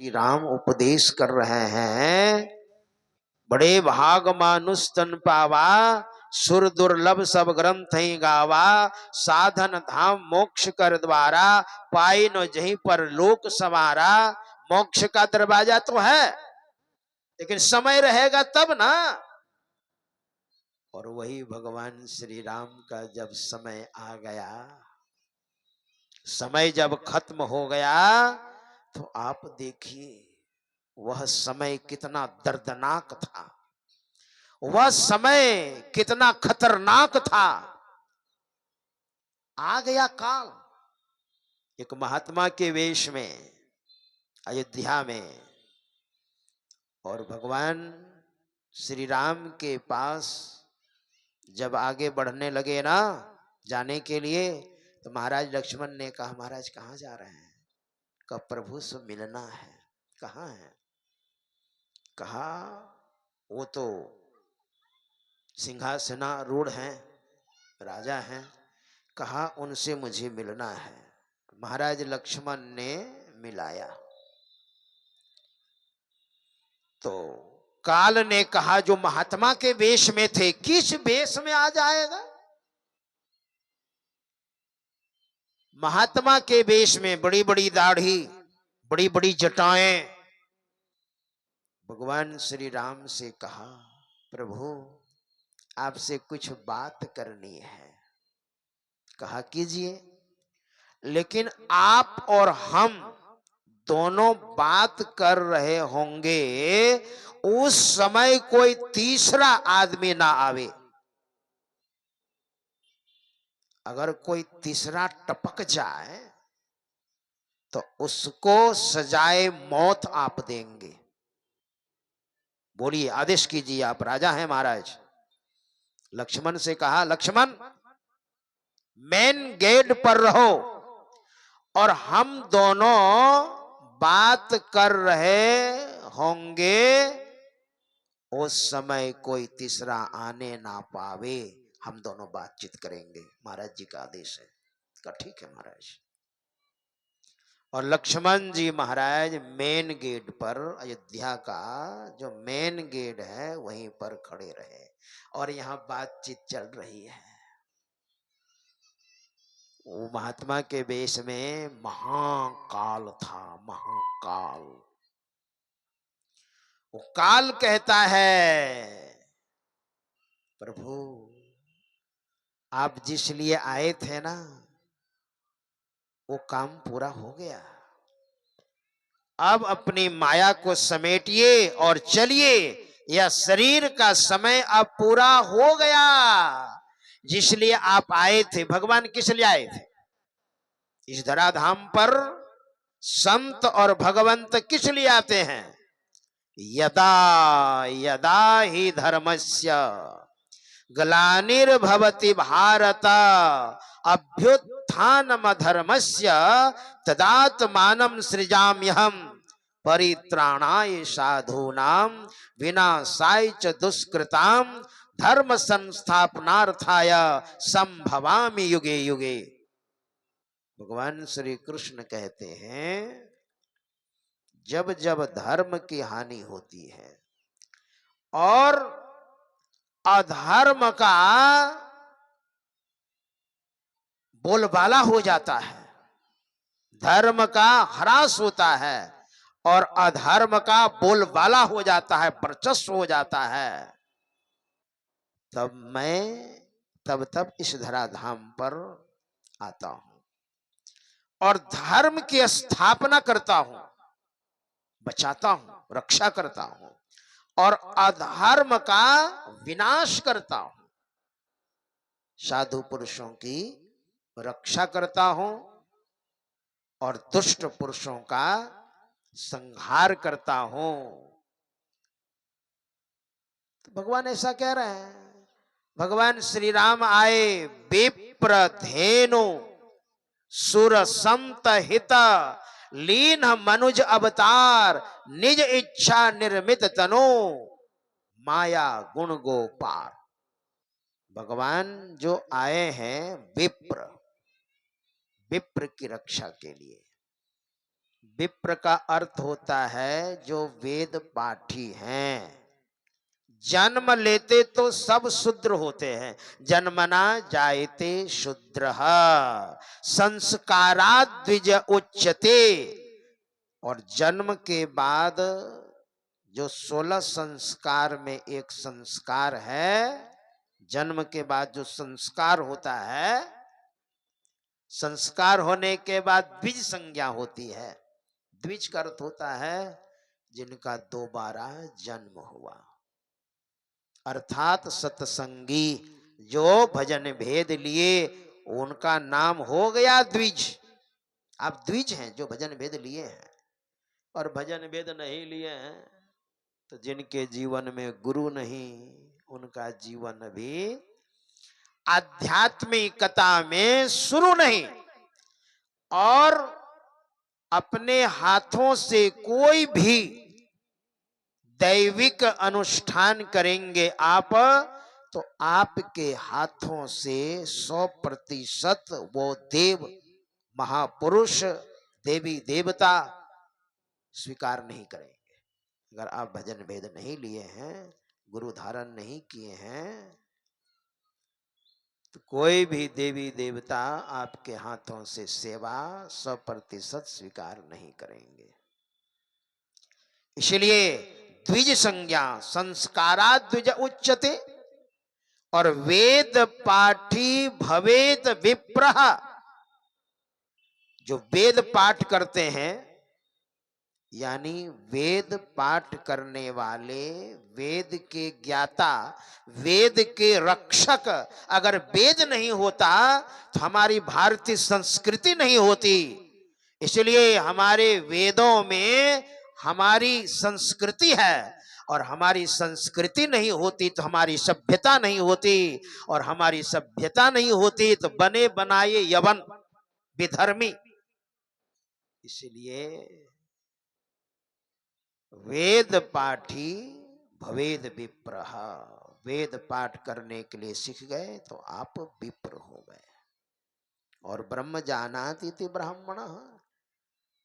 श्री राम उपदेश कर रहे हैं। बड़े भाग मानुष तन पावा, सुर दुर्लभ सब ग्रंथ ही गावा, साधन धाम मोक्ष कर द्वारा, पाई न जहीं पर लोक समारा। मोक्ष का दरवाजा तो है, लेकिन समय रहेगा तब ना। और वही भगवान श्री राम का जब समय आ गया, समय जब खत्म हो गया, तो आप देखिए वह समय कितना दर्दनाक था, वह समय कितना खतरनाक था। आ गया काल, एक महात्मा के वेश में अयोध्या में, और भगवान श्री राम के पास जब आगे बढ़ने लगे ना जाने के लिए, तो महाराज लक्ष्मण ने कहा, महाराज कहाँ जा रहे हैं? कहा प्रभु से मिलना है। कहाँ है? कहा वो तो सिंहासनारूढ़ हैं, राजा हैं। कहा उनसे मुझे मिलना है। महाराज लक्ष्मण ने मिलाया तो काल ने कहा, जो महात्मा के वेश में थे, किस वेश में आ जाएगा? महात्मा के वेश में, बड़ी बड़ी दाढ़ी, बड़ी बड़ी जटाएं। भगवान श्री राम से कहा, प्रभु आपसे कुछ बात करनी है। कहा कीजिए। लेकिन आप और हम दोनों बात कर रहे होंगे, उस समय कोई तीसरा आदमी ना आवे। अगर कोई तीसरा टपक जाए तो उसको सजाए मौत आप देंगे। बोलिए, आदेश कीजिए, आप राजा हैं महाराज। लक्ष्मण से कहा, लक्ष्मण मेन गेट पर रहो, और हम दोनों बात कर रहे होंगे, उस समय कोई तीसरा आने ना पावे, हम दोनों बातचीत करेंगे। महाराज जी का आदेश है। कहा ठीक है महाराज। और लक्ष्मण जी महाराज मेन गेट पर, अयोध्या का जो मेन गेट है वहीं पर खड़े रहे, और यहां बातचीत चल रही है। वो महात्मा के वेश में महाकाल था, महाकाल। वो काल कहता है, प्रभु आप जिस लिए आए थे ना, वो काम पूरा हो गया। अब अपनी माया को समेटिए और चलिए, यह शरीर का समय अब पूरा हो गया। जिस लिए आप आए थे, भगवान किस लिए आए थे इस धराधाम पर? संत और भगवंत किस लिए आते हैं? यदा यदा ही धर्मस्य ग्लानिर्भवति भारत, अभ्युत्थानम धर्मस्य तदात्मानं सृजाम्यहम्, परित्राणाय साधूनां विनाशाय च दुष्कृतां, धर्म संस्थापनार्थाय संभवामि युगे युगे। भगवान श्री कृष्ण कहते हैं, जब जब धर्म की हानि होती है और अधर्म का बोलबाला हो जाता है, धर्म का ह्रास होता है और अधर्म का बोलबाला हो जाता है, वर्चस्व हो जाता है, तब मैं तब इस धराधाम पर आता हूं और धर्म की स्थापना करता हूं, बचाता हूं, रक्षा करता हूं, और अधर्म का विनाश करता हूं, साधु पुरुषों की रक्षा करता हूं और दुष्ट पुरुषों का संहार करता हूं। तो भगवान ऐसा कह रहे हैं। भगवान श्री राम आए, विप्र धेनु सुर संत हित, लीन मनुज अवतार, निज इच्छा निर्मित तनु, माया गुण गोपार। भगवान जो आए हैं विप्र, विप्र की रक्षा के लिए, विप्र का अर्थ होता है जो वेद पाठी हैं। जन्म लेते तो सब शूद्र होते हैं, जन्मना जायते शूद्र, संस्काराद द्विज उच्यते। और जन्म के बाद जो 16 संस्कार में एक संस्कार है, जन्म के बाद जो संस्कार होता है, संस्कार होने के बाद द्विज संज्ञा होती है। द्विज का अर्थ होता है जिनका दोबारा जन्म हुआ, अर्थात सत्संगी जो भजन भेद लिए उनका नाम हो गया द्विज। आप द्विज हैं जो भजन भेद लिए हैं। और भजन भेद नहीं लिए हैं तो जिनके जीवन में गुरु नहीं, उनका जीवन भी आध्यात्मिकता में शुरू नहीं। और अपने हाथों से कोई भी दैविक अनुष्ठान करेंगे आप, तो आपके हाथों से 100% वो देव महापुरुष देवी देवता स्वीकार नहीं करेंगे। अगर आप भजन भेद नहीं लिए हैं, गुरु धारण नहीं किए हैं, तो कोई भी देवी देवता आपके हाथों से सेवा 100% स्वीकार नहीं करेंगे। इसलिए द्विज संज्ञा संस्कारा द्विज उच्यते। और वेद पाठी भवेत विप्रः, जो वेद पाठ करते हैं, यानी वेद पाठ करने वाले, वेद के ज्ञाता, वेद के रक्षक। अगर वेद नहीं होता तो हमारी भारतीय संस्कृति नहीं होती। इसलिए हमारे वेदों में हमारी संस्कृति है, और हमारी संस्कृति नहीं होती तो हमारी सभ्यता नहीं होती, और हमारी सभ्यता नहीं होती तो बने बनाए यवन विधर्मी। इसलिए वेद पाठी भवेद विप्रः, वेद पाठ करने के लिए सीख गए तो आप विप्र हो गए। और ब्रह्म जानाति इति ब्राह्मणः,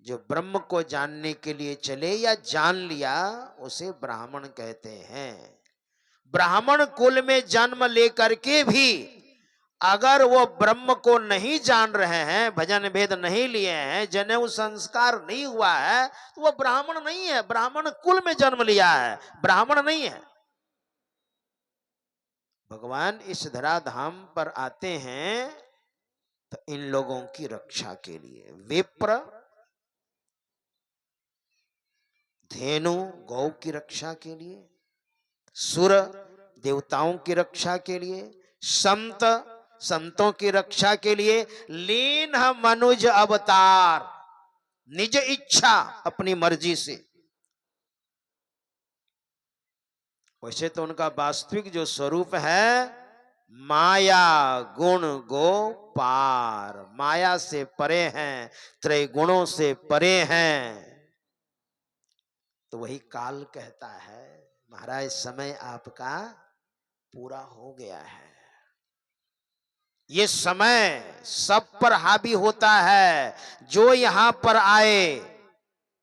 जो ब्रह्म को जानने के लिए चले या जान लिया उसे ब्राह्मण कहते हैं। ब्राह्मण कुल में जन्म लेकर के भी अगर वो ब्रह्म को नहीं जान रहे हैं, भजन भेद नहीं लिए हैं, जनेऊ संस्कार नहीं हुआ है, तो वो ब्राह्मण नहीं है। ब्राह्मण कुल में जन्म लिया है, ब्राह्मण नहीं है। भगवान इस धराधाम पर आते हैं तो इन लोगों की रक्षा के लिए। विप्र धेनु गौ की रक्षा के लिए, सुर देवताओं की रक्षा के लिए, संत संतों की रक्षा के लिए, लीन मनुज अवतार निज इच्छा अपनी मर्जी से। वैसे तो उनका वास्तविक जो स्वरूप है माया गुण गो पार, माया से परे हैं, त्रय गुणों से परे हैं। तो वही काल कहता है महाराज समय आपका पूरा हो गया है। ये समय सब पर हावी होता है। जो यहां पर आए,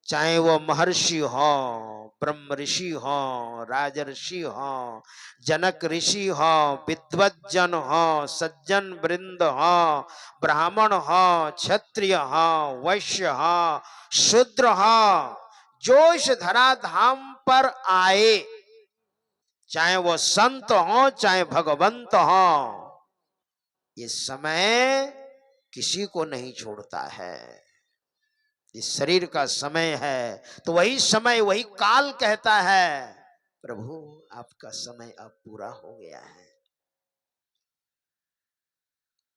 चाहे वो महर्षि हो, ब्रह्म ऋषि हो, राजर्षि हो, जनक ऋषि हो, विद्वज्जन हो, सज्जन वृंद हो, ब्राह्मण हो, क्षत्रिय हो, वैश्य हो, शूद्र हो, जो इस धराधाम पर आए, चाहे वो संत हो चाहे भगवंत हो, ये समय किसी को नहीं छोड़ता है। इस शरीर का समय है तो वही समय, वही काल कहता है प्रभु आपका समय अब पूरा हो गया है,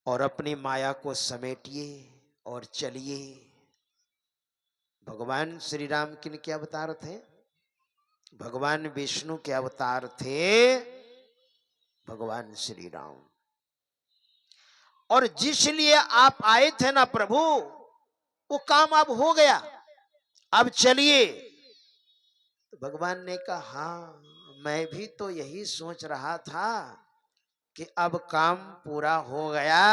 और अपनी माया को समेटिए और चलिए। भगवान श्री राम किन के अवतार थे? भगवान विष्णु के अवतार थे भगवान श्री राम। और जिस लिए आप आए थे ना प्रभु, वो काम अब हो गया, अब चलिए। तो भगवान ने कहा हाँ, मैं भी तो यही सोच रहा था कि अब काम पूरा हो गया,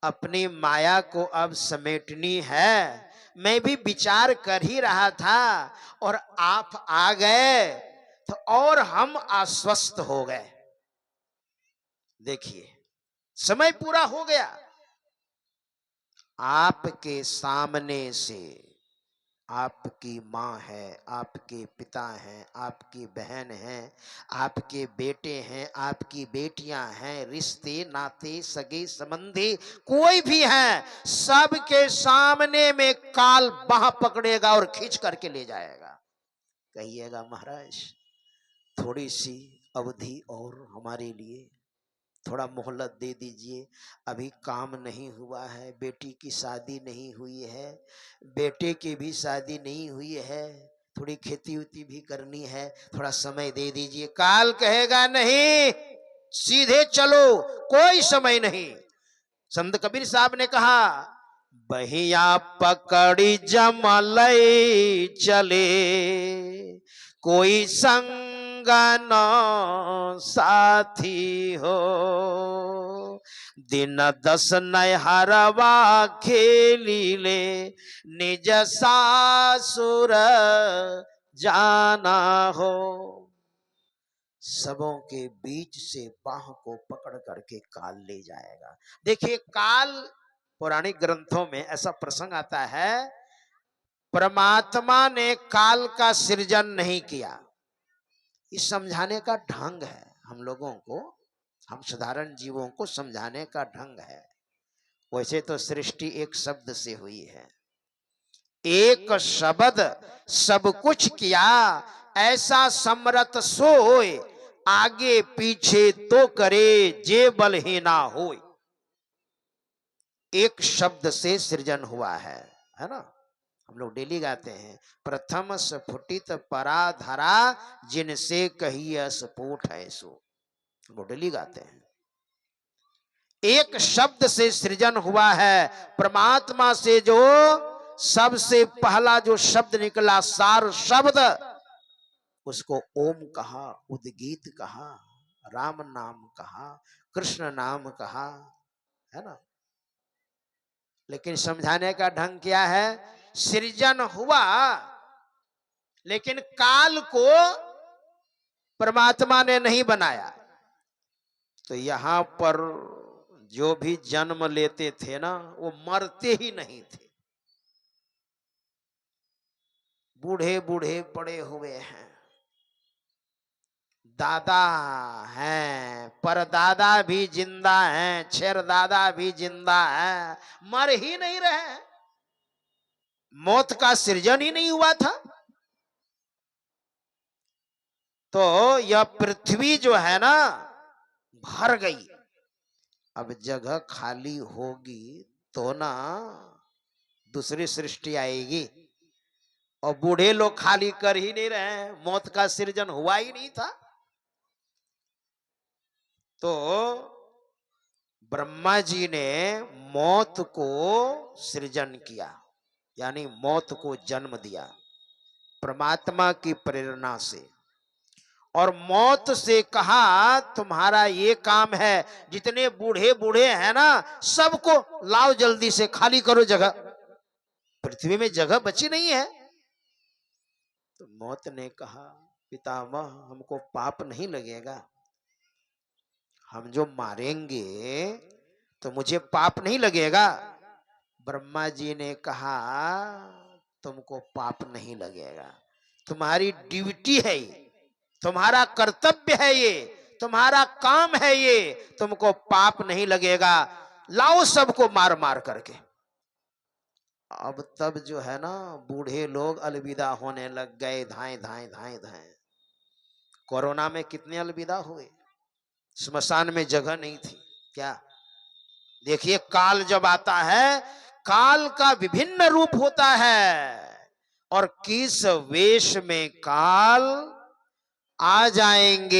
अपनी माया को अब समेटनी है। मैं भी विचार कर ही रहा था और आप आ गए तो और हम आश्वस्त हो गए। देखिए, समय पूरा हो गया। आपके सामने से आपकी माँ है, आपके पिता हैं, आपकी बहन हैं, आपके बेटे हैं, आपकी बेटियां हैं, रिश्ते नाते सगे संबंधी कोई भी हैं, सबके सामने में काल बाह पकड़ेगा और खींच करके ले जाएगा। कहिएगा महाराज थोड़ी सी अवधि और हमारे लिए, थोड़ा मोहलत दे दीजिए, अभी काम नहीं हुआ है, बेटी की शादी नहीं हुई है, बेटे की भी शादी नहीं हुई है, थोड़ी खेती उती भी करनी है, थोड़ा समय दे दीजिए। काल कहेगा नहीं, सीधे चलो, कोई समय नहीं। संत कबीर साहब ने कहा, बहिया पकड़ी जमलई चले, कोई संग न साथी हो, दिन दस नहरवा खेली ले, निज सासुर जाना हो। सबों के बीच से बाह को पकड़ करके काल ले जाएगा। देखिए, काल पौराणिक ग्रंथों में ऐसा प्रसंग आता है, परमात्मा ने काल का सृजन नहीं किया। इस समझाने का ढंग है हम लोगों को, हम साधारण जीवों को समझाने का ढंग है। वैसे तो सृष्टि एक शब्द से हुई है, एक शब्द सब कुछ किया, ऐसा समरथ सोय, आगे पीछे तो करे जे बलहीना होय। एक शब्द से सृजन हुआ है ना। हम लोग डेली गाते हैं, प्रथम स्फुटित पराधरा, जिनसे कही स्फुट है सो। हम लोग डेली गाते हैं। एक शब्द से सृजन हुआ है। परमात्मा से जो सबसे पहला जो शब्द निकला, सार शब्द, उसको ओम कहा, उद्गीत कहा, राम नाम कहा, कृष्ण नाम कहा, है ना। लेकिन समझाने का ढंग क्या है, सृजन हुआ लेकिन काल को परमात्मा ने नहीं बनाया। तो यहां पर जो भी जन्म लेते थे ना, वो मरते ही नहीं थे, बूढ़े बूढ़े पड़े हुए हैं। दादा हैं, परदादा भी जिंदा हैं, शेरदादा भी जिंदा हैं, मर ही नहीं रहे। मौत का सृजन ही नहीं हुआ था। तो यह पृथ्वी जो है ना, भर गई। अब जगह खाली होगी तो ना दूसरी सृष्टि आएगी। और बूढ़े लोग खाली कर ही नहीं रहे हैं, मौत का सृजन हुआ ही नहीं था। तो ब्रह्मा जी ने मौत को सृजन किया, यानी मौत को जन्म दिया परमात्मा की प्रेरणा से। और मौत से कहा, तुम्हारा ये काम है, जितने बूढ़े बूढ़े हैं ना, सबको लाओ, जल्दी से खाली करो जगह, पृथ्वी में जगह बची नहीं है। तो मौत ने कहा, पितामह हमको पाप नहीं लगेगा, हम जो मारेंगे तो मुझे पाप नहीं लगेगा। ब्रह्मा जी ने कहा, तुमको पाप नहीं लगेगा, तुम्हारी ड्यूटी है ये, तुम्हारा कर्तव्य है ये, तुम्हारा काम है ये, तुमको पाप नहीं लगेगा, लाओ सबको मार मार करके। अब तब जो है ना, बूढ़े लोग अलविदा होने लग गए, धाए धाए धाए धाए। कोरोना में कितने अलविदा हुए, स्मशान में जगह नहीं थी क्या। देखिए, काल जब आता है, काल का विभिन्न रूप होता है, और किस वेश में काल आ जाएंगे।